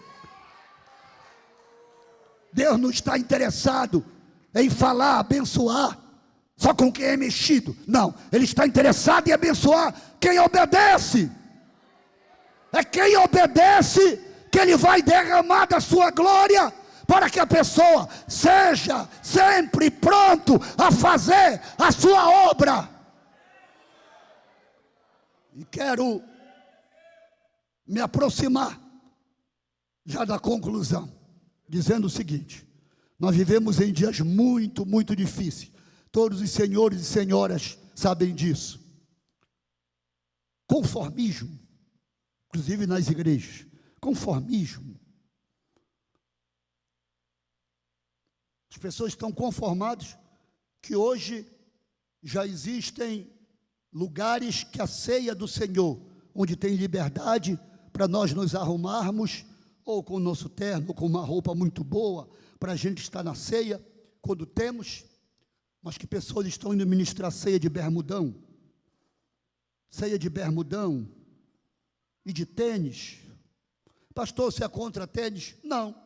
Deus não está interessado em falar, abençoar, só com quem é mexido. Não, Ele está interessado em abençoar quem obedece. É quem obedece que Ele vai derramar da sua glória, para que a pessoa seja sempre pronto a fazer a sua obra. E quero me aproximar já da conclusão, dizendo o seguinte: nós vivemos em dias muito, muito difíceis. Todos os senhores e senhoras sabem disso. Conformismo, inclusive nas igrejas, conformismo. As pessoas estão conformadas que hoje já existem lugares que a ceia do Senhor, onde tem liberdade para nós nos arrumarmos, ou com o nosso terno, ou com uma roupa muito boa, para a gente estar na ceia, quando temos, mas que pessoas estão indo ministrar ceia de bermudão e de tênis. Pastor, você é contra tênis? Não.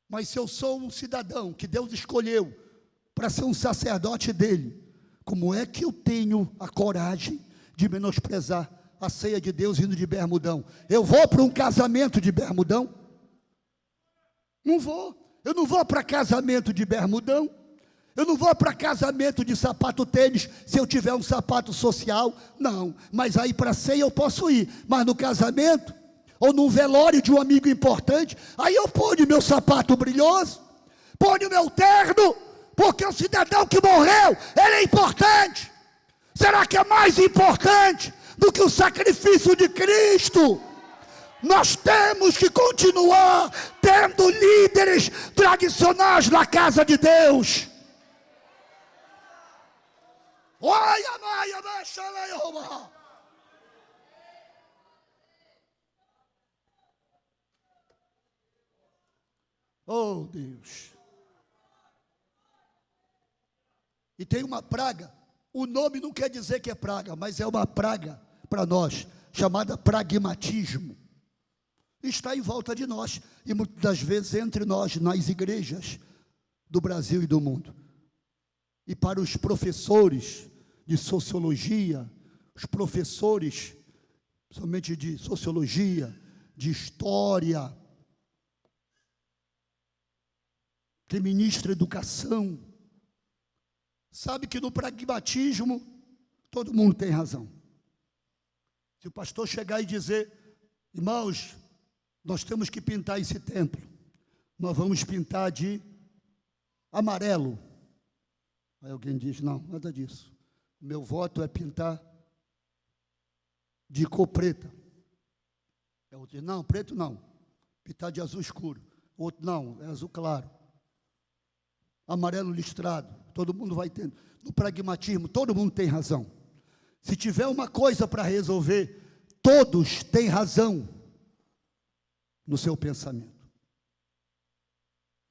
Mas se eu sou um cidadão que Deus escolheu para ser um sacerdote dele, como é que eu tenho a coragem de menosprezar a ceia de Deus indo de bermudão? Eu vou para um casamento de bermudão? Não vou. Eu não vou para casamento de bermudão. Eu não vou para casamento de sapato tênis se eu tiver um sapato social. Não. Mas aí para a ceia eu posso ir. Mas no casamento, ou num velório de um amigo importante, aí eu ponho meu sapato brilhoso, ponho meu terno, porque o cidadão que morreu, ele é importante. Será que é mais importante do que o sacrifício de Cristo? Nós temos que continuar tendo líderes tradicionais na casa de Deus. Olha, Maia, baixa lá, oh Deus. E tem uma praga, o nome não quer dizer que é praga, mas é uma praga para nós, chamada pragmatismo. Está em volta de nós, e muitas das vezes entre nós, nas igrejas do Brasil e do mundo. E para os professores de sociologia, os professores, somente de sociologia, de história, que ministra educação, sabe que no pragmatismo todo mundo tem razão. Se o pastor chegar e dizer, irmãos, nós temos que pintar esse templo, nós vamos pintar de amarelo. Aí alguém diz, não, nada disso. Meu voto é pintar de cor preta. É outro diz, não, preto não, pintar de azul escuro. O outro, não, é azul claro. Amarelo listrado, todo mundo vai tendo. No pragmatismo, todo mundo tem razão. Se tiver uma coisa para resolver, todos têm razão no seu pensamento.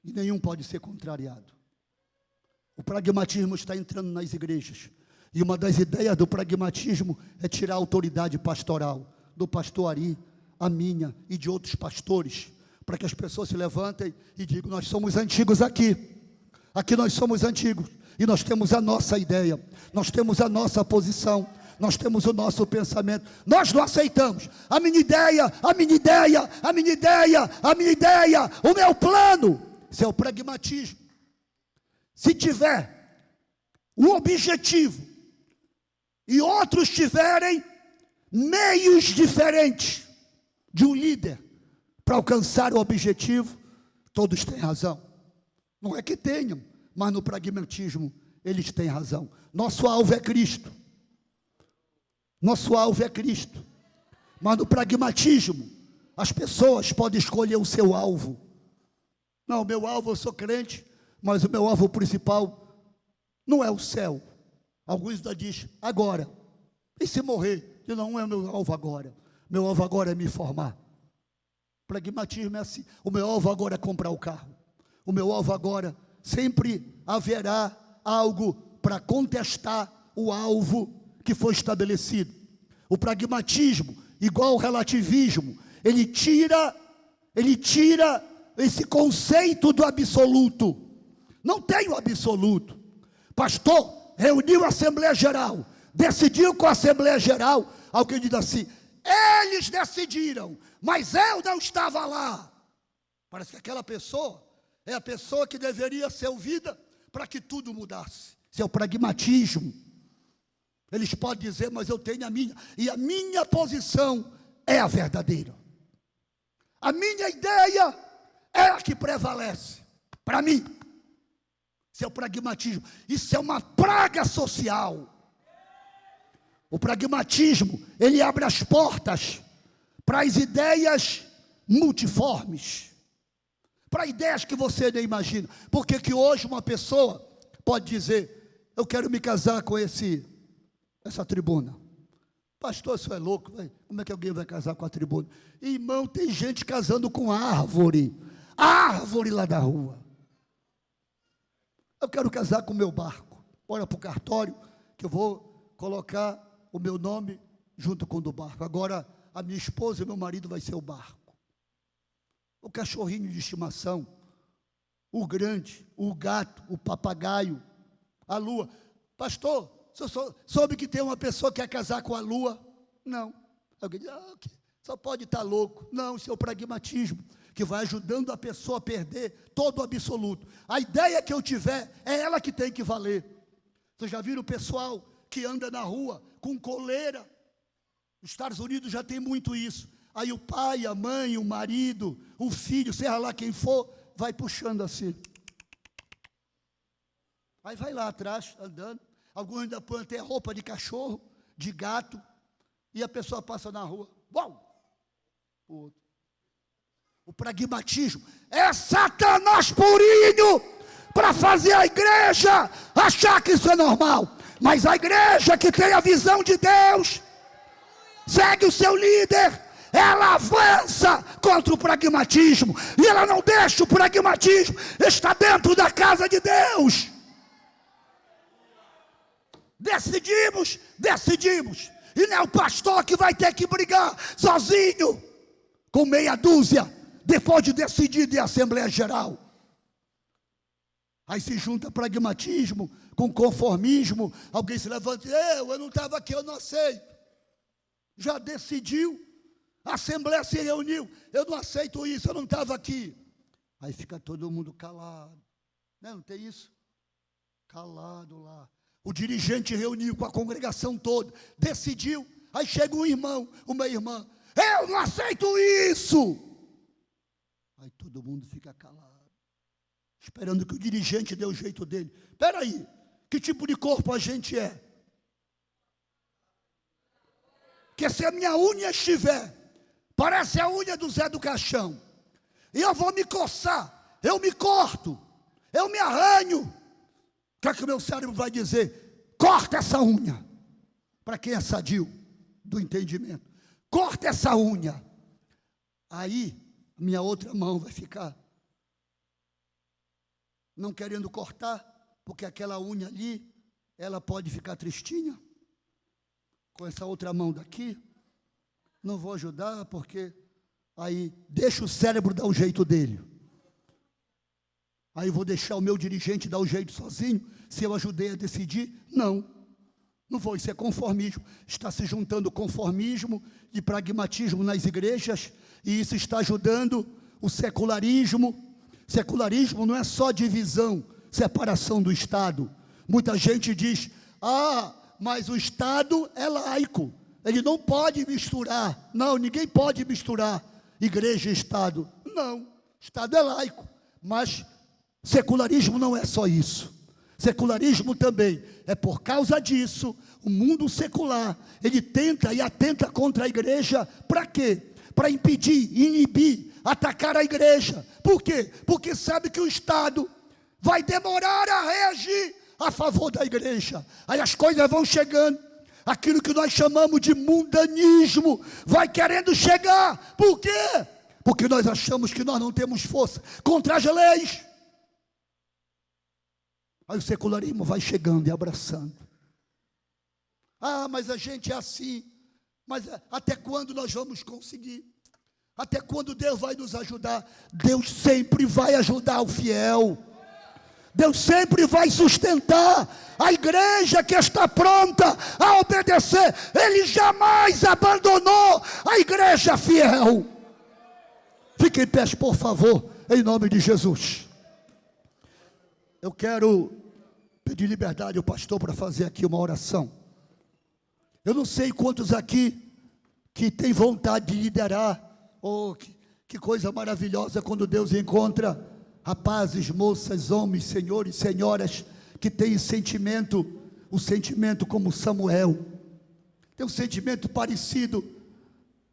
E nenhum pode ser contrariado. O pragmatismo está entrando nas igrejas. E uma das ideias do pragmatismo é tirar a autoridade pastoral, do pastor Ari, a minha e de outros pastores, para que as pessoas se levantem e digam, nós somos antigos aqui. Aqui nós somos antigos e nós temos a nossa ideia, nós temos a nossa posição, nós temos o nosso pensamento. Nós não aceitamos a minha ideia, a minha ideia, a minha ideia, a minha ideia, o meu plano. Isso é o pragmatismo. Se tiver um objetivo e outros tiverem meios diferentes de um líder para alcançar o objetivo, todos têm razão. Não é que tenham, mas no pragmatismo eles têm razão. Nosso alvo é Cristo. Nosso alvo é Cristo. Mas no pragmatismo, as pessoas podem escolher o seu alvo. Não, meu alvo, eu sou crente, mas o meu alvo principal não é o céu. Alguns ainda dizem, agora, e se morrer? Não é o meu alvo agora. Meu alvo agora é me formar. Pragmatismo é assim. O meu alvo agora é comprar o carro. O meu alvo agora, sempre haverá algo para contestar o alvo que foi estabelecido. O pragmatismo, igual ao relativismo, ele tira esse conceito do absoluto. Não tem o absoluto. Pastor, reuniu a Assembleia Geral, decidiu com a Assembleia Geral, alguém diz assim, eles decidiram, mas eu não estava lá. Parece que aquela pessoa é a pessoa que deveria ser ouvida para que tudo mudasse. Esse é o pragmatismo. Eles podem dizer, mas eu tenho a minha, e a minha posição é a verdadeira. A minha ideia é a que prevalece, para mim. Isso é o pragmatismo. Isso é uma praga social. O pragmatismo, ele abre as portas para as ideias multiformes, para ideias que você nem imagina. Porque que hoje uma pessoa pode dizer, eu quero me casar com essa tribuna. Pastor, isso é louco, como é que alguém vai casar com a tribuna? Irmão, tem gente casando com árvore lá da rua. Eu quero casar com o meu barco. Bora para o cartório, que eu vou colocar o meu nome junto com o do barco. Agora, a minha esposa e meu marido vai ser o barco. O cachorrinho de estimação, o grande, o gato, o papagaio, a lua. Pastor, você soube que tem uma pessoa que quer casar com a lua? Não. Alguém diz, só pode estar louco. Não, isso é o pragmatismo, que vai ajudando a pessoa a perder todo o absoluto. A ideia que eu tiver, é ela que tem que valer. Vocês já viram o pessoal que anda na rua com coleira? Nos Estados Unidos já tem muito isso. Aí o pai, a mãe, o marido, o filho, seja lá quem for, vai puxando assim. Aí vai lá atrás, andando. Alguns ainda põem até roupa de cachorro, de gato, e a pessoa passa na rua. Uau! O outro. O pragmatismo é Satanás purinho para fazer a igreja achar que isso é normal. Mas a igreja que tem a visão de Deus, segue o seu líder, ela avança contra o pragmatismo, e ela não deixa o pragmatismo estar dentro da casa de Deus. Decidimos, e não é o pastor que vai ter que brigar sozinho, com meia dúzia, depois de decidir em Assembleia Geral. Aí se junta pragmatismo com conformismo, alguém se levanta e diz, eu não estava aqui, eu não aceito. Já decidiu, a Assembleia se reuniu, eu não aceito isso, eu não estava aqui. Aí fica todo mundo calado, não tem isso? Calado lá. O dirigente reuniu com a congregação toda, decidiu, aí chega um irmão, uma irmã, eu não aceito isso. Aí todo mundo fica calado, esperando que o dirigente dê o jeito dele. Espera aí, que tipo de corpo a gente é? Que se a minha unha estiver, parece a unha do Zé do Caixão, e eu vou me coçar, eu me corto, eu me arranho, o que é que o meu cérebro vai dizer? Corta essa unha. Para quem é sadio do entendimento, corta essa unha. Aí minha outra mão vai ficar não querendo cortar, porque aquela unha ali, ela pode ficar tristinha. Com essa outra mão daqui, não vou ajudar, porque aí deixa o cérebro dar o jeito dele. Aí vou deixar o meu dirigente dar o jeito sozinho, se eu ajudei a decidir? Não vou, isso é conformismo. Está se juntando conformismo e pragmatismo nas igrejas, e isso está ajudando o secularismo. Secularismo não é só divisão, separação do Estado. Muita gente diz, mas o Estado é laico, ele não pode misturar. Não, ninguém pode misturar igreja e Estado. Não, Estado é laico, mas secularismo não é só isso. Secularismo também é por causa disso. O mundo secular, ele tenta e atenta contra a igreja. Para quê? Para impedir, inibir, atacar a igreja. Por quê? Porque sabe que o Estado vai demorar a reagir a favor da igreja. Aí as coisas vão chegando, aquilo que nós chamamos de mundanismo vai querendo chegar. Por quê? Porque nós achamos que nós não temos força contra as leis. Aí o secularismo vai chegando e abraçando. Ah, mas a gente é assim. Mas até quando nós vamos conseguir? Até quando Deus vai nos ajudar? Deus sempre vai ajudar o fiel. Deus sempre vai sustentar a igreja que está pronta a obedecer. Ele jamais abandonou a igreja fiel. Fiquem em pé, por favor, em nome de Jesus. Eu quero pedir liberdade ao pastor para fazer aqui uma oração. Eu não sei quantos aqui que tem vontade de liderar. Oh, que coisa maravilhosa quando Deus encontra rapazes, moças, homens, senhores, senhoras que têm sentimento, o sentimento como Samuel. Tem um sentimento parecido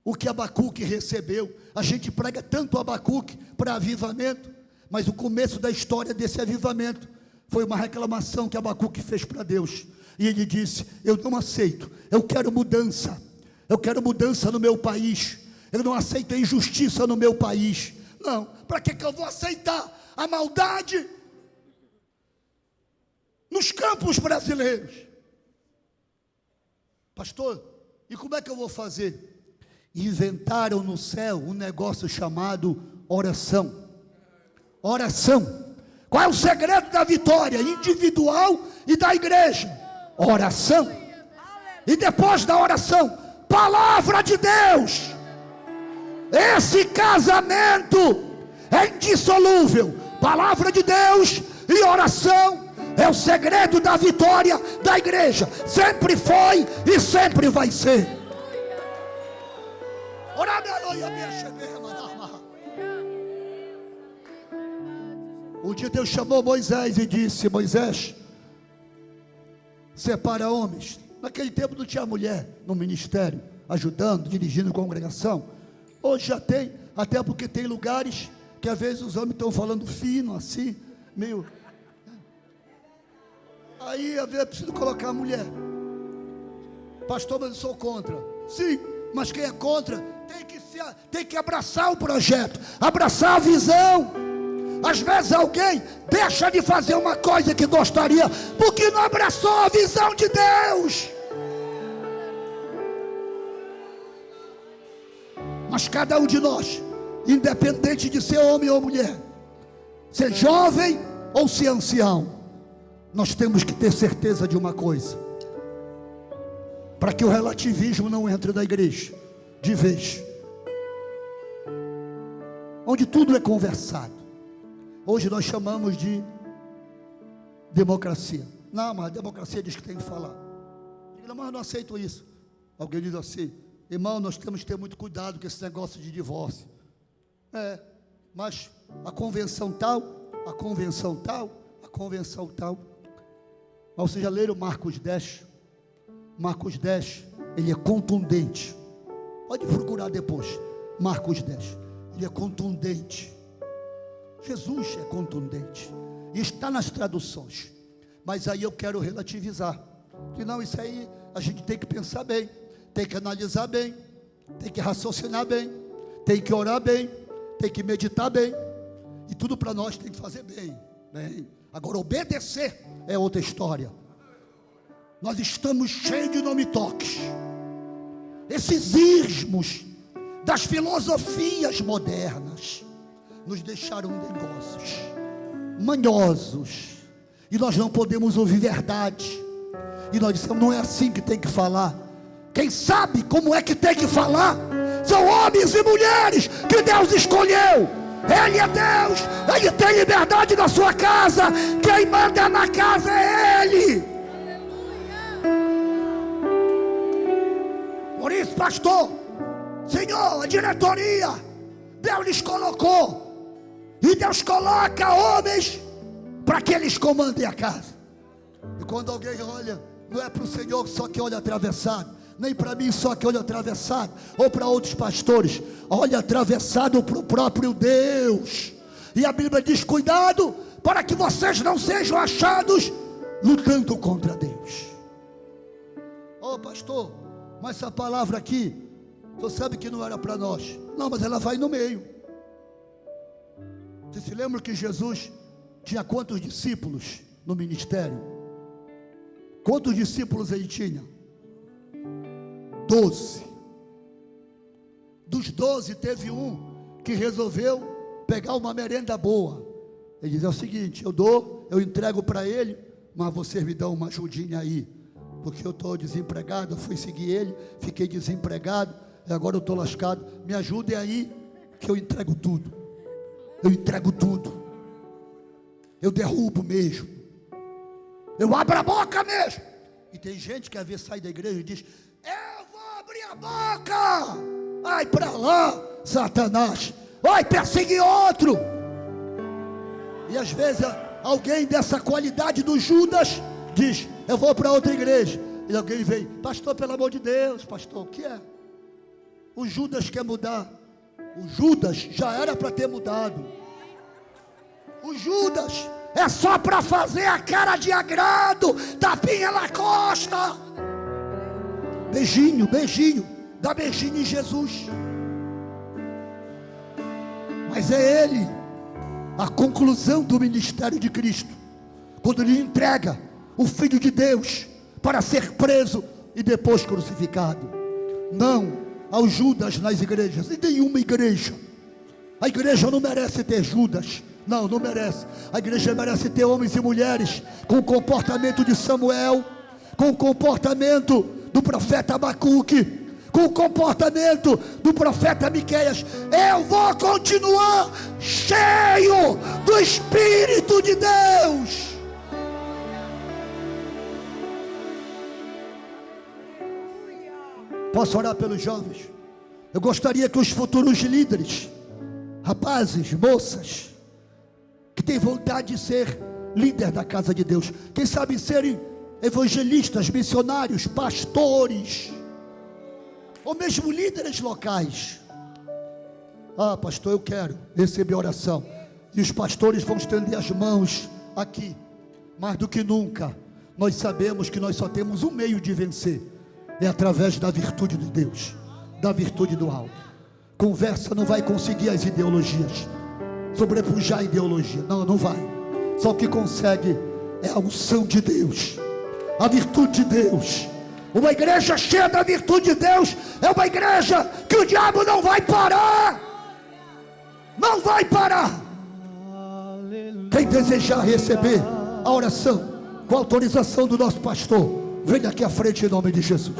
o que Abacuque recebeu. A gente prega tanto Abacuque para avivamento, mas o começo da história desse avivamento foi uma reclamação que Abacuque fez para Deus. E ele disse: eu não aceito, eu quero mudança no meu país, eu não aceito a injustiça no meu país. Não, para que eu vou aceitar a maldade nos campos brasileiros? Pastor, e como é que eu vou fazer? Inventaram no céu um negócio chamado oração. Oração. Qual é o segredo da vitória individual e da igreja? Oração. E depois da oração, palavra de Deus. Esse casamento é indissolúvel. Palavra de Deus e oração é o segredo da vitória da igreja. Sempre foi e sempre vai ser. Um dia Deus chamou Moisés e disse: Moisés, separa homens. Naquele tempo não tinha mulher no ministério, ajudando, dirigindo congregação. Hoje já tem, até porque tem lugares que às vezes os homens estão falando fino, assim, meio... Aí às vezes é preciso colocar a mulher. Pastor, mas eu sou contra. Sim, mas quem é contra tem que abraçar o projeto, abraçar a visão. Às vezes alguém deixa de fazer uma coisa que gostaria, porque não abraçou a visão de Deus. Mas cada um de nós, independente de ser homem ou mulher, ser jovem ou ser ancião, nós temos que ter certeza de uma coisa, para que o relativismo não entre na igreja de vez, onde tudo é conversado. Hoje nós chamamos de democracia. Não, mas a democracia diz que tem que falar. Digo, mas eu não aceito isso. Alguém diz assim: irmão, nós temos que ter muito cuidado com esse negócio de divórcio. Mas a convenção tal. Mas vocês já leram Marcos 10? Marcos 10, ele é contundente. Pode procurar depois. Marcos 10, ele é contundente. Jesus é contundente. E está nas traduções. Mas aí eu quero relativizar. Que não, isso aí a gente tem que pensar bem, tem que analisar bem, tem que raciocinar bem, tem que orar bem, tem que meditar bem. E tudo para nós tem que fazer bem. Agora obedecer é outra história. Nós estamos cheios de nome-toques. Esses ismos das filosofias modernas nos deixaram negócios manhosos, e nós não podemos ouvir verdade. E nós dissemos: não é assim que tem que falar. Quem sabe como é que tem que falar são homens e mulheres que Deus escolheu. Ele é Deus, Ele tem liberdade na sua casa. Quem manda na casa é Ele. Por isso, pastor, Senhor, a diretoria, Deus lhes colocou. E Deus coloca homens para que eles comandem a casa. E quando alguém olha, não é para o Senhor só que olha atravessado, nem para mim só que olha atravessado, ou para outros pastores, olha atravessado para o próprio Deus. E a Bíblia diz: cuidado para que vocês não sejam achados lutando contra Deus. Ô pastor, mas essa palavra aqui, você sabe que não era para nós. Não, mas ela vai no meio. Você se lembra que Jesus tinha quantos discípulos no ministério? Quantos discípulos ele tinha? 12. Dos 12 teve um que resolveu pegar uma merenda boa. Ele diz: é o seguinte, eu entrego para ele, mas vocês me dão uma ajudinha aí, porque eu estou desempregado. Eu fui seguir ele, fiquei desempregado, e agora eu estou lascado. Me ajudem aí, que eu entrego tudo. Eu entrego tudo. Eu derrubo mesmo. Eu abro a boca mesmo. E tem gente que às vezes sai da igreja e diz: eu vou abrir a boca. Vai para lá, Satanás. Vai perseguir outro. E às vezes alguém dessa qualidade do Judas diz: eu vou para outra igreja. E alguém vem: pastor, pelo amor de Deus. Pastor, o que é? O Judas quer mudar. O Judas já era para ter mudado. O Judas é só para fazer a cara de agrado, tapinha na costa. Beijinho, beijinho. Dá beijinho em Jesus. Mas é ele a conclusão do ministério de Cristo, quando ele entrega o Filho de Deus para ser preso e depois crucificado. Não ao Judas nas igrejas, em nenhuma igreja. A igreja não merece ter Judas. Não, não merece. A igreja merece ter homens e mulheres com o comportamento de Samuel, com o comportamento do profeta Abacuque, com o comportamento do profeta Miqueias. Eu vou continuar cheio do Espírito de Deus. Posso orar pelos jovens? Eu gostaria que os futuros líderes, rapazes, moças, que têm vontade de ser líder da casa de Deus, quem sabe serem evangelistas, missionários, pastores, ou mesmo líderes locais. Ah, pastor, eu quero receber oração. E os pastores vão estender as mãos aqui. Mais do que nunca, nós sabemos que nós só temos um meio de vencer: é através da virtude de Deus, da virtude do alto. Conversa não vai conseguir as ideologias, sobrepujar a ideologia. Não, não vai. Só o que consegue é a unção de Deus, a virtude de Deus. Uma igreja cheia da virtude de Deus é uma igreja que o diabo não vai parar. Não vai parar. Quem desejar receber a oração com autorização do nosso pastor, venha aqui à frente em nome de Jesus.